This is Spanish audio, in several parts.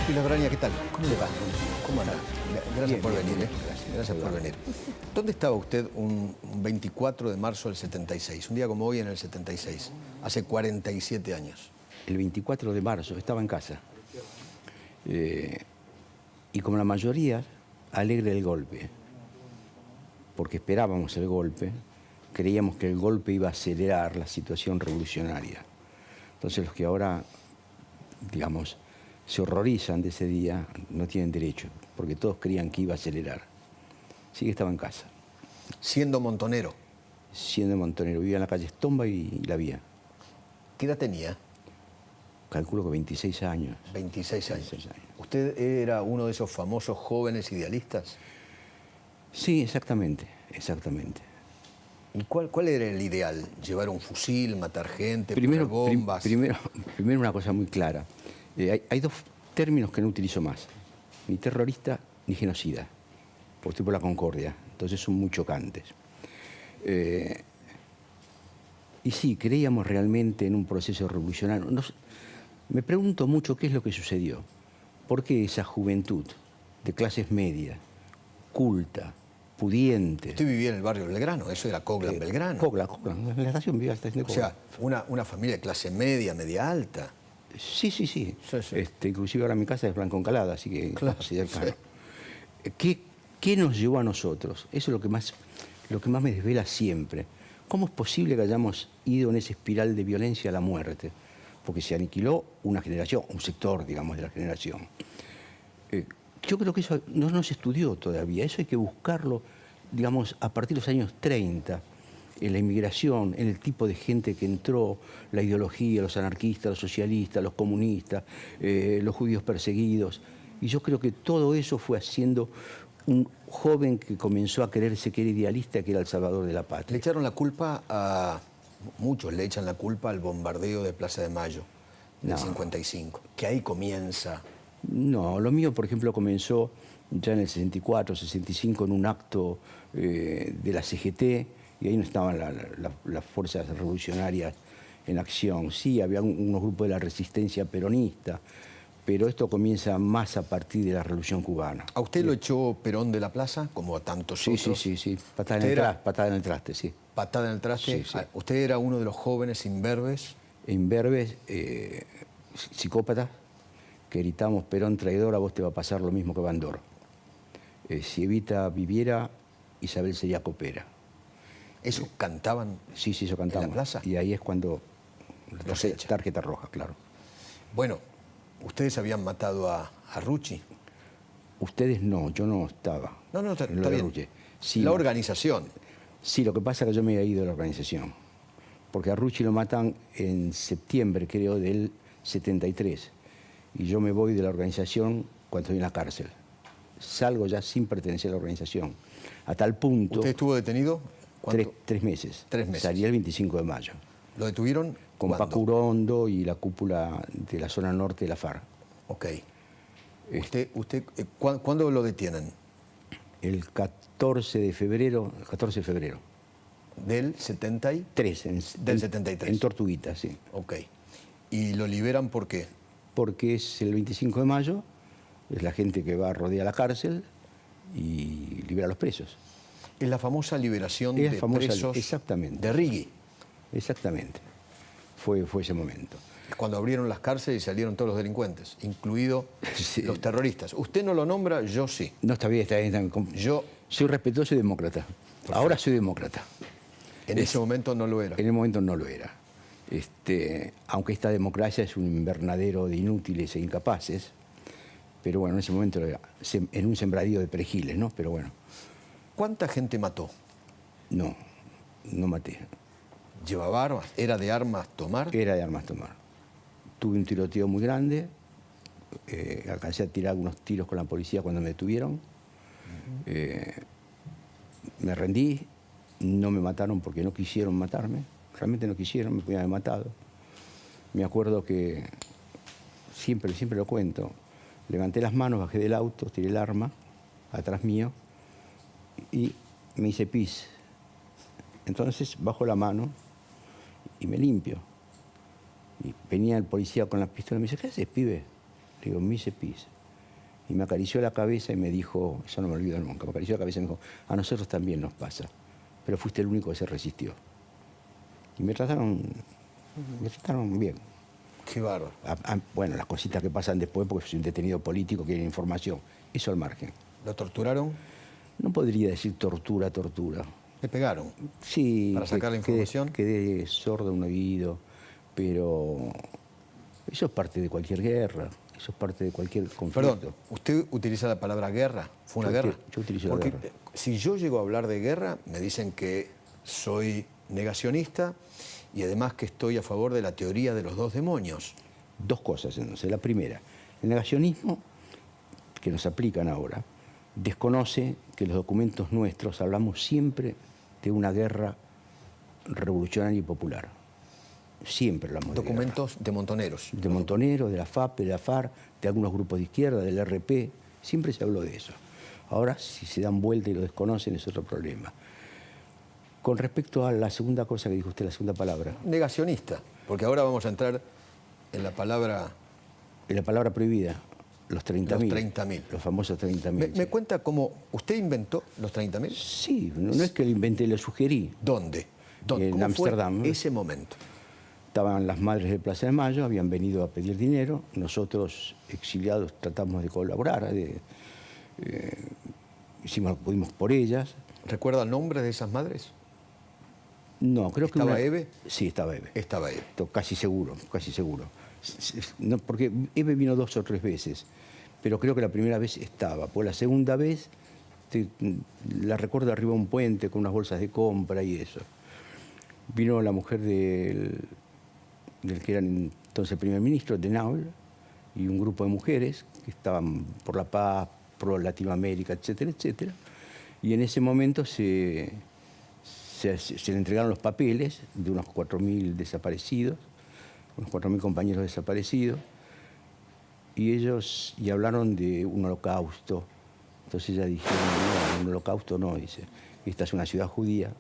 Pilar Braña, ¿qué tal? ¿Cómo le va? ¿Cómo anda? Gracias Bien, por bien, venir. bien, Gracias por venir. ¿Dónde estaba usted un 24 de marzo del 76? Un día como hoy en el 76, hace 47 años. El 24 de marzo estaba en casa. Y como la mayoría, alegre del golpe. Porque esperábamos el golpe, creíamos que el golpe iba a acelerar la situación revolucionaria. Entonces los que ahora, digamos, se horrorizan de ese día, no tienen derecho, porque todos creían que iba a acelerar. Así que estaba en casa. Siendo montonero, Siendo montonero, vivía en la calle Estomba y La Vía. ¿qué edad tenía? Calculo que 26 años. 26 años. 26 años. ¿Usted era uno de esos famosos jóvenes idealistas? Sí, exactamente, exactamente. ¿Y cuál era el ideal? ¿Llevar un fusil, matar gente, Primero, poner bombas? primero una cosa muy clara. Hay dos términos que no utilizo más. Ni terrorista ni genocida. Por tipo la concordia. Entonces son muy chocantes. Y sí, creíamos realmente en un proceso revolucionario. Me pregunto mucho qué es lo que sucedió. ¿Por qué esa juventud de clases medias, culta, pudiente? Usted vivía en el barrio Belgrano, eso era Coglan Belgrano. Coglan, en la estación vivía la estación de O Coglan. sea, una familia de clase media, media alta. Sí. Sí, sí. Inclusive ahora mi casa es Blanco Encalada, así que Claro, así cercano. sí. ¿Qué nos llevó a nosotros? Eso es lo que más me desvela siempre. ¿Cómo es posible que hayamos ido en esa espiral de violencia a la muerte? Porque se aniquiló una generación, un sector, digamos, de la generación. Yo creo que eso no nos estudió todavía. Eso hay que buscarlo, digamos, a partir de los años 30, en la inmigración, en el tipo de gente que entró, la ideología, los anarquistas, los socialistas, los comunistas, los judíos perseguidos. Y yo creo que todo eso fue haciendo un joven que comenzó a creerse que era idealista, que era el salvador de la patria. Le echaron la culpa a... Muchos le echan la culpa al bombardeo de Plaza de Mayo del 55, que ahí comienza. No, lo mío, por ejemplo, comenzó ya en el 64, 65, en un acto de la CGT, y ahí no estaban las fuerzas revolucionarias en acción. Sí, había unos grupos de la resistencia peronista, pero esto comienza más a partir de la Revolución Cubana. ¿A usted lo echó Perón de la plaza, como a tantos otros? Sí. Patada en el traste, sí. Patada en el traste. Sí. ¿Usted era uno de los jóvenes imberbes? Imberbes, psicópatas, que gritamos: Perón traidor, a vos te va a pasar lo mismo que Bandor. Si Evita viviera, Isabel sería copera. ¿Eso cantaban? Sí, eso cantamos. ¿En la plaza? Y ahí es cuando Los echa. Tarjeta roja, claro. Bueno, ustedes habían matado a Rucci. Ustedes no, yo no estaba. No, está en lo de bien. Rucci. Sí, la organización. Sí, lo que pasa es que yo me había ido de la organización. Porque a Rucci lo matan en septiembre, creo, del 73. Y yo me voy de la organización cuando estoy en la cárcel. Salgo ya sin pertenecer a la organización. A tal punto... ¿Usted estuvo detenido? Tres meses. 3 meses. Salí el 25 de mayo. ¿Lo detuvieron? Con ¿Cuándo? Paco Urondo y la cúpula de la zona norte de la FARC. Ok. ¿Cuándo lo detienen? El 14 de febrero. ¿Del 73? Del 73. En Tortuguita, sí. Ok. ¿Y lo liberan por qué? Porque es el 25 de mayo, es la gente que va a rodear la cárcel y libera a los presos. Es la famosa liberación Es la de famosa, presos exactamente. de Rigui. Exactamente. Fue ese momento. Es cuando abrieron las cárceles y salieron todos los delincuentes, incluidos Sí. los terroristas. Usted no lo nombra, yo sí. No, está bien. Yo, soy respetuoso y demócrata. Ahora soy demócrata. en ese momento no lo era. En el momento no lo era. Aunque esta democracia es un invernadero de inútiles e incapaces, pero bueno, en ese momento era en un sembradío de perejiles, ¿no? Pero bueno. ¿Cuánta gente mató? No maté. ¿Llevaba armas? ¿Era de armas tomar? Era de armas tomar. Tuve un tiroteo muy grande, alcancé a tirar algunos tiros con la policía cuando me detuvieron. Me rendí, no me mataron porque no quisieron matarme, realmente no quisieron, me podían haber matado. Me acuerdo que, siempre lo cuento, levanté las manos, bajé del auto, tiré el arma atrás mío y me hice pis. Entonces bajo la mano y me limpio. Y venía el policía con la pistola y me dice: ¿qué haces, pibe? Le digo: me hice pis. y me acarició la cabeza y me dijo, eso no me olvido nunca, me acarició la cabeza y me dijo, a nosotros también nos pasa, pero fuiste el único que se resistió. Y me trataron bien. Qué bárbaro. Bueno, las cositas que pasan después, porque soy un detenido político, quieren información, eso al margen. ¿Lo torturaron? No podría decir tortura. ¿Le pegaron? Sí. ¿Para sacar la información? Quedé sordo en un oído, pero eso es parte de cualquier guerra, eso es parte de cualquier conflicto. Perdón, ¿usted utiliza la palabra guerra? ¿Fue una guerra? Yo utilizo Porque la guerra. Si yo llego a hablar de guerra, me dicen que soy negacionista y además que estoy a favor de la teoría de los dos demonios. Dos cosas, entonces. La primera, el negacionismo, que nos aplican ahora, desconoce que los documentos nuestros hablamos siempre de una guerra revolucionaria y popular. Siempre hablamos Documentos de montoneros. de Montoneros, de la FAP, de la FARC, de algunos grupos de izquierda, del RP. Siempre se habló de eso. Ahora, si se dan vuelta y lo desconocen, es otro problema. Con respecto a la segunda cosa que dijo usted, la segunda palabra. Negacionista, porque ahora vamos a entrar en la palabra... En la palabra prohibida, los 30.000. Los 30.000. Los famosos 30.000. ¿Me cuenta cómo usted inventó los 30.000? Sí, no es que lo inventé, lo sugerí. ¿Dónde? En ¿Cómo Ámsterdam. fue ese momento? Estaban las madres de Plaza de Mayo, habían venido a pedir dinero. Nosotros, exiliados, tratamos de colaborar. Hicimos lo que pudimos por ellas. ¿Recuerda el nombre de esas madres? No, creo que... ¿Estaba Eve? Sí, estaba Eve. Estaba Eve. Casi seguro, casi seguro. No, porque Eve vino 2 o 3 veces, pero creo que la primera vez estaba. Por la segunda vez, la recuerdo arriba de un puente con unas bolsas de compra y eso. Vino la mujer del que era entonces el primer ministro, de Naul, y un grupo de mujeres que estaban por la paz, pro Latinoamérica, etcétera, etcétera. Y en ese momento se le entregaron los papeles de unos 4.000 desaparecidos, unos 4.000 compañeros desaparecidos, y hablaron de un holocausto. Entonces ella dijeron, no, un holocausto no, dice, esta es una ciudad judía,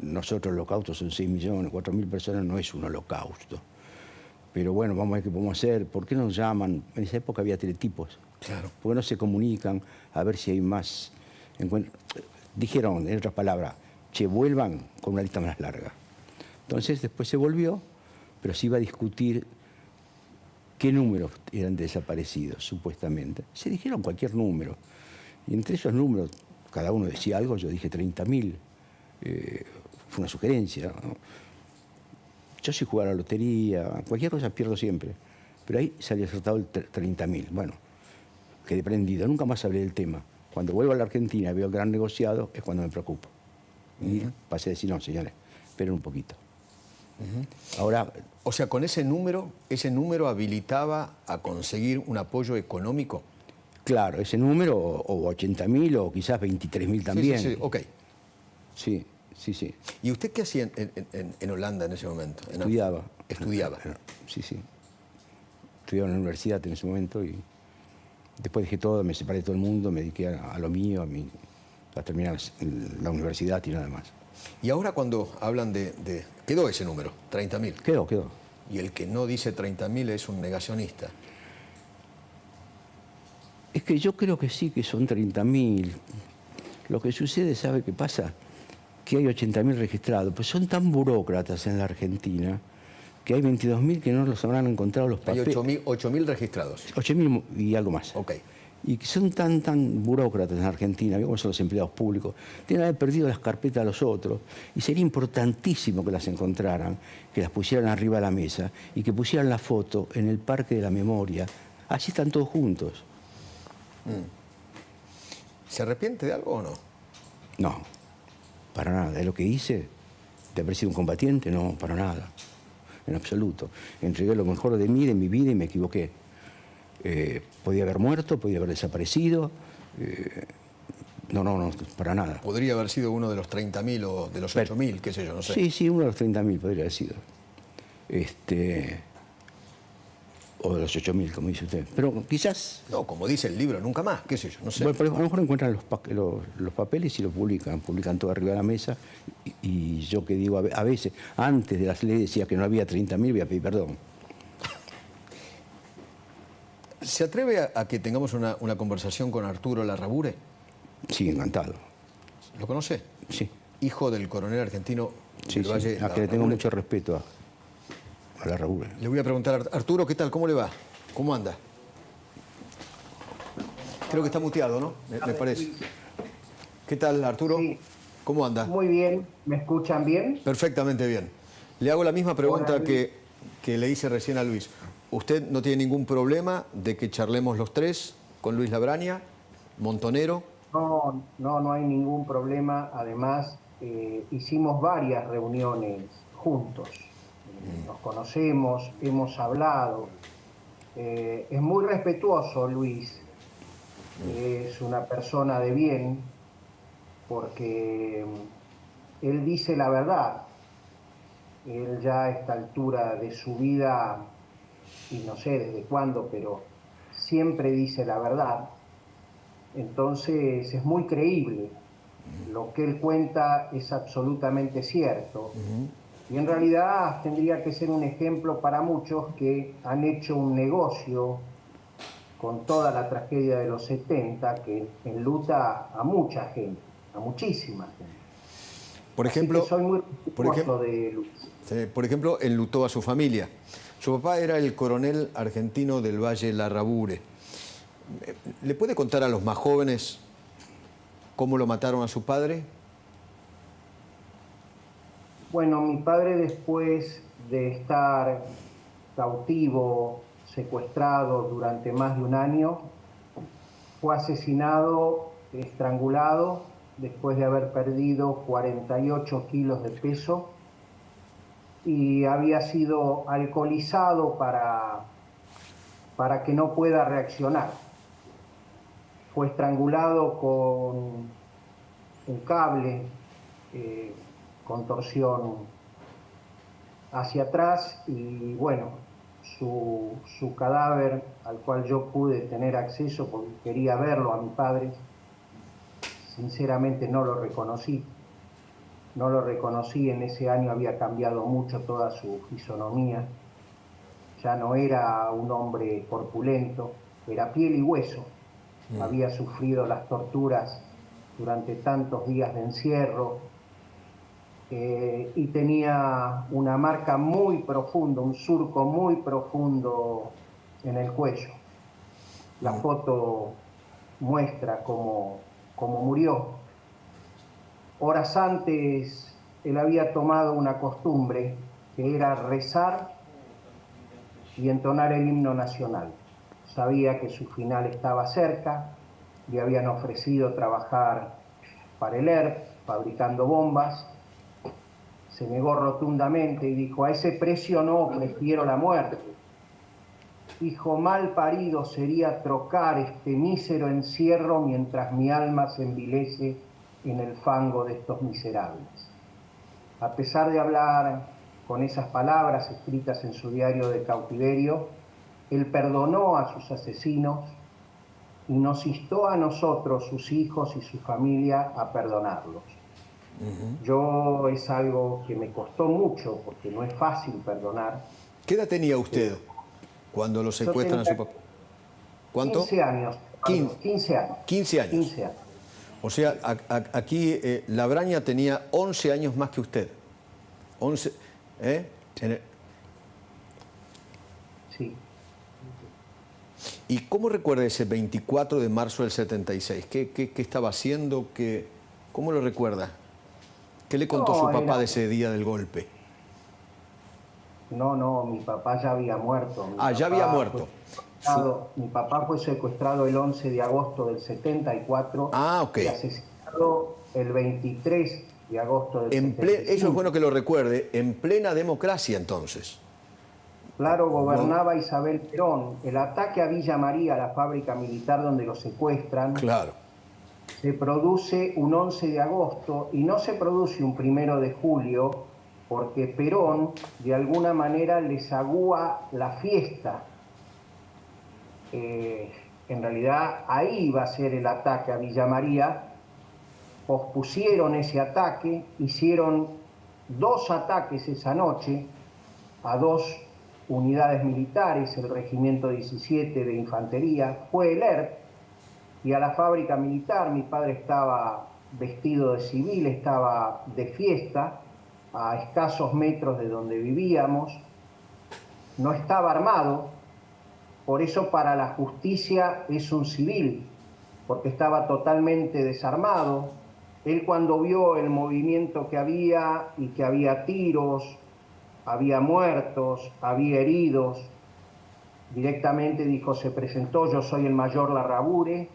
nosotros el holocausto son 6 millones, 4.000 personas no es un holocausto. Pero bueno, vamos a ver qué podemos hacer, ¿por qué nos llaman? En esa época había teletipos. Claro. ¿Por qué no se comunican a ver si hay más encuentros? Dijeron, en otras palabras, che, vuelvan con una lista más larga. Entonces después se volvió, pero se iba a discutir qué números eran desaparecidos, supuestamente. Se dijeron cualquier número. Y entre esos números, cada uno decía algo, yo dije 30.000. Fue una sugerencia, ¿no? Yo si jugaba a la lotería, cualquier cosa pierdo siempre. Pero ahí salió acertado el 30.000. Bueno, quedé prendido, nunca más hablé del tema. Cuando vuelvo a la Argentina y veo el gran negociado, es cuando me preocupo. Y pasé a decir, no, señores, esperen un poquito. Ahora... O sea, con ese número habilitaba a conseguir un apoyo económico. Claro, ese número, o 80.000, o quizás 23.000 también. Sí, ok. Sí, sí, sí. ¿Y usted qué hacía en Holanda en ese momento? Estudiaba. Estudiaba. Sí, sí. Estudiaba en la universidad en ese momento y después dejé todo, me separé de todo el mundo, me dediqué a lo mío, a terminar la universidad y nada más. Y ahora cuando hablan quedó ese número, 30.000. Quedó. Y el que no dice 30.000 es un negacionista. Es que yo creo que sí, que son 30.000. Lo que sucede, ¿sabe qué pasa? Que hay 80.000 registrados, pues son tan burócratas en la Argentina que hay 22.000 que no los habrán encontrado los Hay papeles. 8.000 registrados. 8.000 y algo más. Ok. Y que son tan burócratas en Argentina, como son los empleados públicos, tienen que haber perdido las carpetas a los otros, y sería importantísimo que las encontraran, que las pusieran arriba de la mesa y que pusieran la foto en el Parque de la Memoria. Así están todos juntos. ¿Se arrepiente de algo o no? No, para nada. ¿De lo que hice? ¿De haber sido un combatiente? No, para nada. En absoluto. Entregué lo mejor de mí, de mi vida, y me equivoqué. Podía haber muerto, podía haber desaparecido. No, para nada. Podría haber sido uno de los 30.000 o de los 8.000, qué sé yo, no sé. Sí, uno de los 30.000 podría haber sido. O de los 8.000, como dice usted. Pero quizás... No, como dice el libro, nunca más, qué sé yo, no sé. Bueno, pero a lo mejor encuentran los papeles y lo publican todo arriba de la mesa. Y yo que digo, a veces, antes de las leyes decía que no había 30.000, voy a pedir perdón. ¿Se atreve a que tengamos una conversación con Arturo Larrabure? Sí, encantado. ¿Lo conoce? Sí. Hijo del coronel argentino del Valle. A que le tengo mucho respeto a Larrabure. Le voy a preguntar a Arturo, ¿qué tal? ¿Cómo le va? ¿Cómo anda? Creo que está muteado, ¿no? Me parece. ¿Qué tal, Arturo? Sí. ¿Cómo anda? Muy bien. ¿Me escuchan bien? Perfectamente bien. Le hago la misma pregunta que le hice recién a Luis. ¿Usted no tiene ningún problema de que charlemos los tres con Luis Labraña, Montonero? No hay ningún problema. Además, hicimos varias reuniones juntos. Nos conocemos, hemos hablado. Es muy respetuoso, Luis. Es una persona de bien porque él dice la verdad. Él ya a esta altura de su vida, y no sé desde cuándo, pero siempre dice la verdad. Entonces es muy creíble. Lo que él cuenta es absolutamente cierto. Y en realidad tendría que ser un ejemplo para muchos que han hecho un negocio con toda la tragedia de los 70 que enluta a mucha gente, a muchísima gente. Por ejemplo, soy muy respetuoso de Luis. Por ejemplo, enlutó a su familia. Su papá era el coronel argentino del Valle Larrabure. ¿Le puede contar a los más jóvenes cómo lo mataron a su padre? Bueno, mi padre, después de estar cautivo, secuestrado durante más de un año, fue asesinado, estrangulado, después de haber perdido 48 kilos de peso, y había sido alcoholizado para que no pueda reaccionar. Fue estrangulado con un cable, con torsión hacia atrás, y bueno, su cadáver, al cual yo pude tener acceso porque quería verlo a mi padre, sinceramente no lo reconocí. No lo reconocí, en ese año había cambiado mucho toda su fisonomía. Ya no era un hombre corpulento, era piel y hueso. Había sufrido las torturas durante tantos días de encierro, y tenía una marca muy profunda, un surco muy profundo en el cuello. La foto muestra cómo murió. Horas antes, él había tomado una costumbre que era rezar y entonar el himno nacional. Sabía que su final estaba cerca, le habían ofrecido trabajar para el ERP, fabricando bombas. Se negó rotundamente y dijo: a ese precio no, prefiero la muerte. Hijo mal parido sería trocar este mísero encierro mientras mi alma se envilece en el fango de estos miserables. A pesar de hablar con esas palabras escritas en su diario de cautiverio, él perdonó a sus asesinos y nos instó a nosotros, sus hijos y su familia, a perdonarlos. Yo, es algo que me costó mucho porque no es fácil perdonar. ¿Qué edad tenía usted cuando lo secuestran a su papá? ¿Cuánto? 15 años. 15 años. 15 años. 15 años. O sea, aquí Labraña tenía 11 años más que usted. 11, Sí. ¿Y cómo recuerda ese 24 de marzo del 76? ¿Qué estaba haciendo? ¿Cómo lo recuerda? ¿Qué le contó su papá de ese día del golpe? No, mi papá ya había muerto. Ya había muerto. Mi papá fue secuestrado el 11 de agosto del 74 ok. y asesinado el 23 de agosto del 75. Eso es bueno que lo recuerde, en plena democracia entonces. Claro, gobernaba Isabel Perón. El ataque a Villa María, la fábrica militar donde lo secuestran, claro, se produce un 11 de agosto y no se produce un 1 de julio porque Perón de alguna manera les agúa la fiesta. En realidad ahí iba a ser el ataque a Villa María. Pospusieron ese ataque, hicieron 2 ataques esa noche a 2 unidades militares, el Regimiento 17 de Infantería, fue el ERP, y a la fábrica militar. Mi padre estaba vestido de civil, estaba de fiesta, a escasos metros de donde vivíamos, no estaba armado, por eso para la justicia es un civil, porque estaba totalmente desarmado. Él, cuando vio el movimiento que había y que había tiros, había muertos, había heridos, directamente dijo, se presentó, yo soy el mayor Larrabure,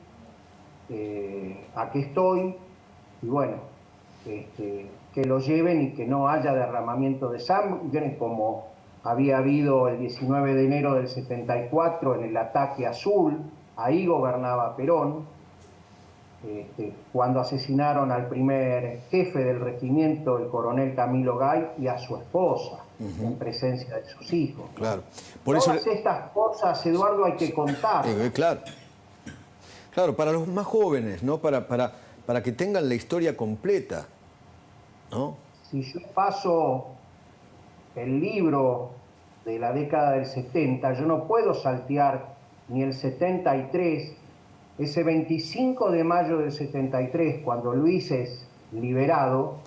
aquí estoy, y bueno, que lo lleven y que no haya derramamiento de sangre, como había habido el 19 de enero del 74 en el ataque Azul. Ahí gobernaba Perón, cuando asesinaron al primer jefe del regimiento, el coronel Camilo Gay, y a su esposa, en presencia de sus hijos. Claro. Todas estas cosas, Eduardo, hay que contar. Claro. Claro, para los más jóvenes, ¿no? Para que tengan la historia completa, ¿no? Si yo paso el libro de la década del 70, yo no puedo saltear ni el 73, ese 25 de mayo del 73, cuando Luis es liberado.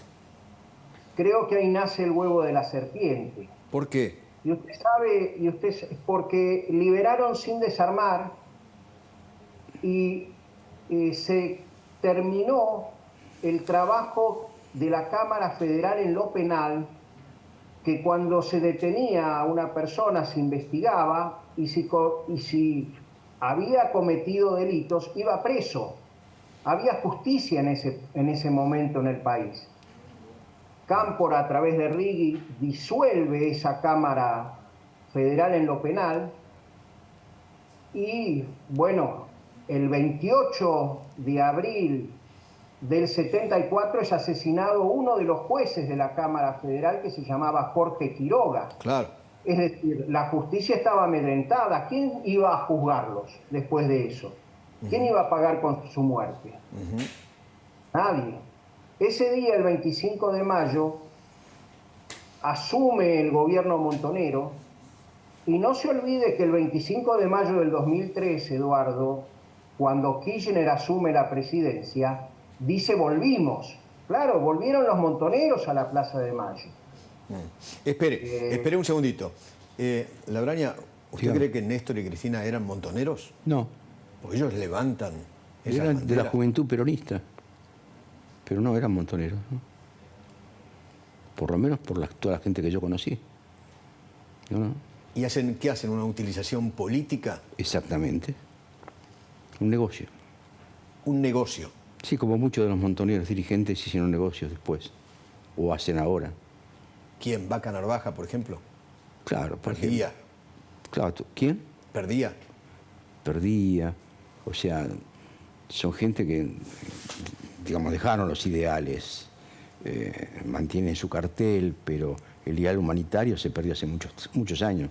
Creo que ahí nace el huevo de la serpiente. ¿Por qué? Y usted sabe, porque liberaron sin desarmar, y se terminó el trabajo de la Cámara Federal en lo penal, que cuando se detenía a una persona se investigaba, y si había cometido delitos iba preso. Había justicia en ese momento en el país. Cámpora, a través de Rigui, disuelve esa Cámara Federal en lo penal, y bueno, el 28 de abril del 74 es asesinado uno de los jueces de la Cámara Federal, que se llamaba Jorge Quiroga. Claro. Es decir, la justicia estaba amedrentada. ¿Quién iba a juzgarlos después de eso? ¿Quién iba a pagar con su muerte? Nadie. Ese día, el 25 de mayo, asume el gobierno Montonero, y no se olvide que el 25 de mayo del 2003, Eduardo, cuando Kirchner asume la presidencia, dice volvimos. Claro, volvieron los montoneros a la Plaza de Mayo. Espere un segundito. Labraña, ¿usted Dígame. cree que Néstor y Cristina eran montoneros? No, Porque ellos levantan esas eran de la banderas. juventud peronista, pero no eran montoneros, ¿no? Por lo menos por toda la gente que yo conocí. ¿No? ¿Y qué hacen? ¿Una utilización política? Exactamente. Un negocio. Un negocio. Sí, como muchos de los montoneros dirigentes hicieron negocios después, o hacen ahora. ¿Quién? ¿Vaca Narvaja, por ejemplo? Claro, por Perdía. ejemplo. Claro, ¿quién? Perdía. Perdía. O sea, son gente que, digamos, dejaron los ideales, mantienen su cartel, pero el ideal humanitario se perdió hace muchos años,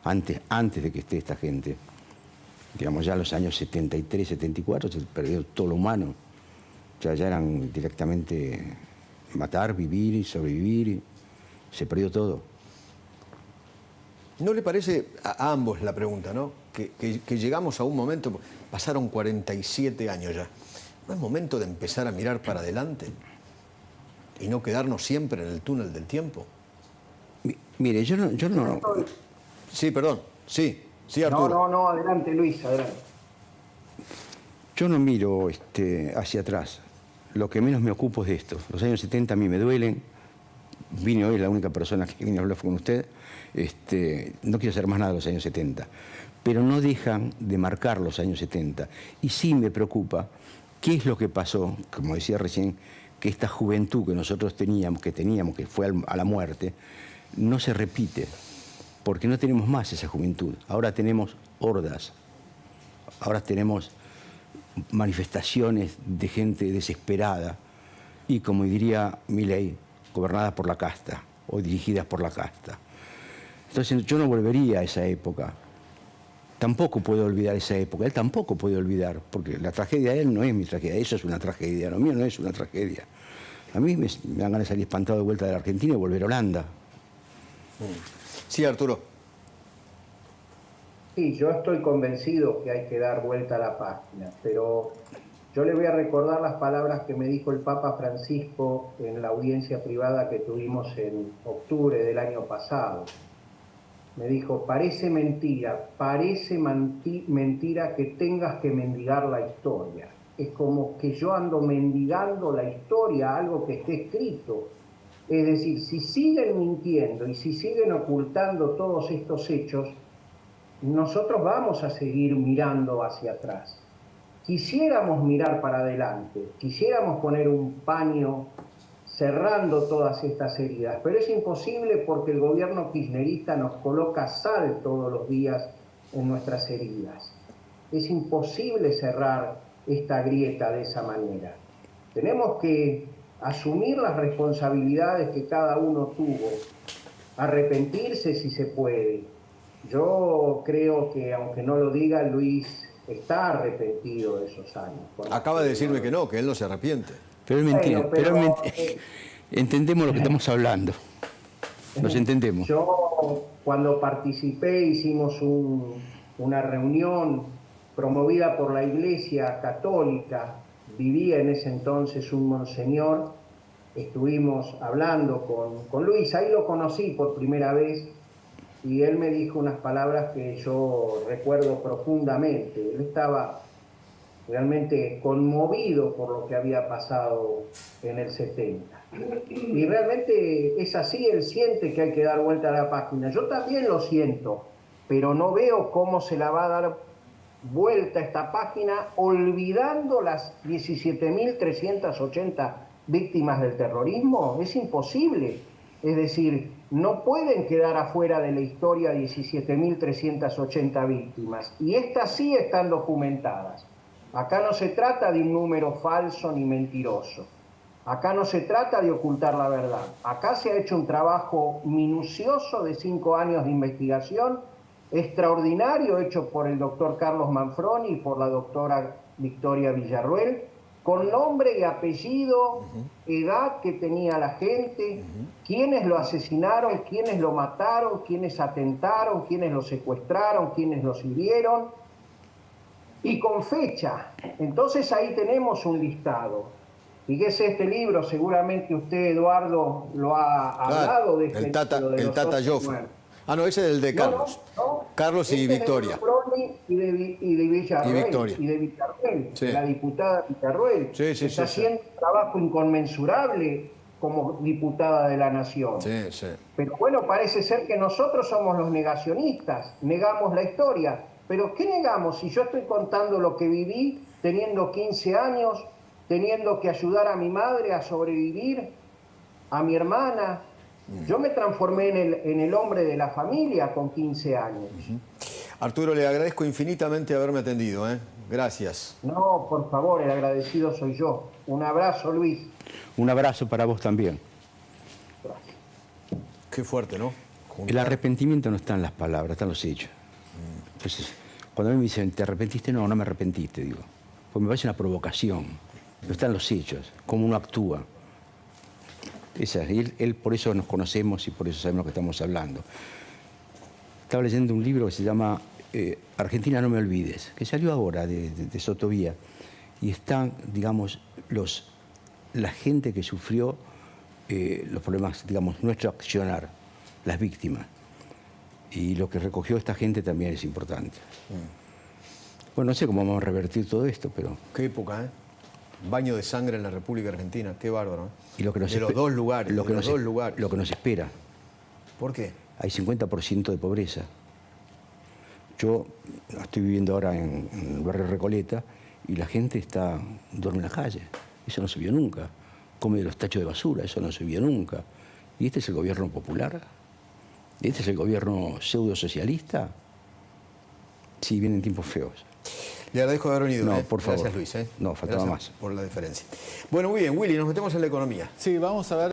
antes de que esté esta gente. Digamos, ya en los años 73, 74 se perdió todo lo humano. O sea, ya eran directamente matar, vivir y sobrevivir. Se perdió todo. ¿No le parece a ambos la pregunta, ¿no? Que llegamos a un momento, pasaron 47 años ya. ¿No es momento de empezar a mirar para adelante y no quedarnos siempre en el túnel del tiempo? Mire, yo no. Sí, perdón. Sí, Arturo. No, adelante, Luis, adelante. Yo no miro hacia atrás. Lo que menos me ocupo es de esto. Los años 70 a mí me duelen. Vine hoy, la única persona que vine a hablar con usted. No quiero hacer más nada de los años 70. Pero no dejan de marcar los años 70. Y sí me preocupa qué es lo que pasó, como decía recién, que esta juventud que nosotros teníamos, que fue a la muerte, no se repite. Porque no tenemos más esa juventud. Ahora tenemos hordas. Ahora tenemos manifestaciones de gente desesperada y, como diría Milei, gobernadas por la casta o dirigidas por la casta. Entonces yo no volvería a esa época. Tampoco puedo olvidar esa época. Él tampoco puede olvidar, porque la tragedia de él no es mi tragedia. Eso es una tragedia. Lo mío no es una tragedia. A mí me dan ganas de salir espantado de vuelta de la Argentina y volver a Holanda. Sí, Arturo. Sí, yo estoy convencido que hay que dar vuelta a la página, pero yo le voy a recordar las palabras que me dijo el Papa Francisco en la audiencia privada que tuvimos en octubre del año pasado. Me dijo, parece mentira que tengas que mendigar la historia. Es como que yo ando mendigando la historia, algo que esté escrito. Es decir, si siguen mintiendo y si siguen ocultando todos estos hechos, nosotros vamos a seguir mirando hacia atrás. Quisiéramos mirar para adelante, quisiéramos poner un paño cerrando todas estas heridas, pero es imposible porque el gobierno kirchnerista nos coloca sal todos los días en nuestras heridas. Es imposible cerrar esta grieta de esa manera. Tenemos que asumir las responsabilidades que cada uno tuvo, arrepentirse si se puede. Yo creo que, aunque no lo diga, Luis está arrepentido de esos años. Acaba de decirme que no, que él no se arrepiente. Pero es mentira, Bueno, entendemos lo que estamos hablando. Nos entendemos. Yo, cuando participé, hicimos una reunión promovida por la Iglesia Católica. Vivía en ese entonces un monseñor. Estuvimos hablando con Luis, ahí lo conocí por primera vez, y él me dijo unas palabras que yo recuerdo profundamente. Él estaba realmente conmovido por lo que había pasado en el 70. Y realmente es así, él siente que hay que dar vuelta a la página. Yo también lo siento, pero no veo cómo se la va a dar vuelta a esta página olvidando las 17.380 víctimas del terrorismo. Es imposible. Es decir, no pueden quedar afuera de la historia 17.380 víctimas. Y estas sí están documentadas. Acá no se trata de un número falso ni mentiroso. Acá no se trata de ocultar la verdad. Acá se ha hecho un trabajo minucioso de 5 años de investigación, extraordinario, hecho por el doctor Carlos Manfroni y por la doctora Victoria Villarruel, con nombre y apellido, edad que tenía la gente, quiénes lo asesinaron, quiénes lo mataron, quiénes atentaron, quiénes lo secuestraron, quiénes lo hirieron, y con fecha. Entonces ahí tenemos un listado. Fíjese este libro, seguramente usted, Eduardo, lo ha hablado de este libro de el Tata Joffre. Ah, no, ese es el de Carlos. No. Carlos y Victoria. Y de Villarruel. Victoria. Y de Villarruel, Sí. la diputada Villarruel. Sí, está haciendo un trabajo inconmensurable como diputada de la Nación. Sí, sí. Pero bueno, parece ser que nosotros somos los negacionistas, negamos la historia. Pero ¿qué negamos si yo estoy contando lo que viví teniendo 15 años, teniendo que ayudar a mi madre a sobrevivir, a mi hermana? Yo me transformé en el hombre de la familia con 15 años. Arturo, le agradezco infinitamente haberme atendido, ¿eh? Gracias. No, por favor, el agradecido soy yo. Un abrazo, Luis. Un abrazo para vos también. Gracias. Qué fuerte, ¿no? El arrepentimiento no está en las palabras, está en los hechos. Entonces, cuando a mí me dicen, ¿te arrepentiste? No, no me arrepentiste, digo. Porque me parece una provocación. No está en los hechos, cómo uno actúa. Él por eso nos conocemos y por eso sabemos lo que estamos hablando. Estaba leyendo un libro que se llama Argentina no me olvides, que salió ahora de Sotovía. Y están, digamos, la gente que sufrió los problemas, digamos, nuestro accionar, las víctimas. Y lo que recogió esta gente también es importante. Bueno, no sé cómo vamos a revertir todo esto, pero... Qué época, ¿eh? Baño de sangre en la República Argentina, qué bárbaro, ¿eh? Y lo que nos de los dos lugares, lo que nos espera. ¿Por qué? Hay 50% de pobreza. Yo estoy viviendo ahora en el barrio Recoleta y la gente duerme en la calle. Eso no se vio nunca. Come de los tachos de basura, eso no se vio nunca. ¿Y este es el gobierno popular? ¿Este es el gobierno pseudo-socialista? Sí, vienen tiempos feos. Le agradezco haber venido. No, por favor. Gracias, Luis. No, faltaba Gracias más. por la diferencia. Bueno, muy bien, Willy, nos metemos en la economía. Sí, vamos a ver.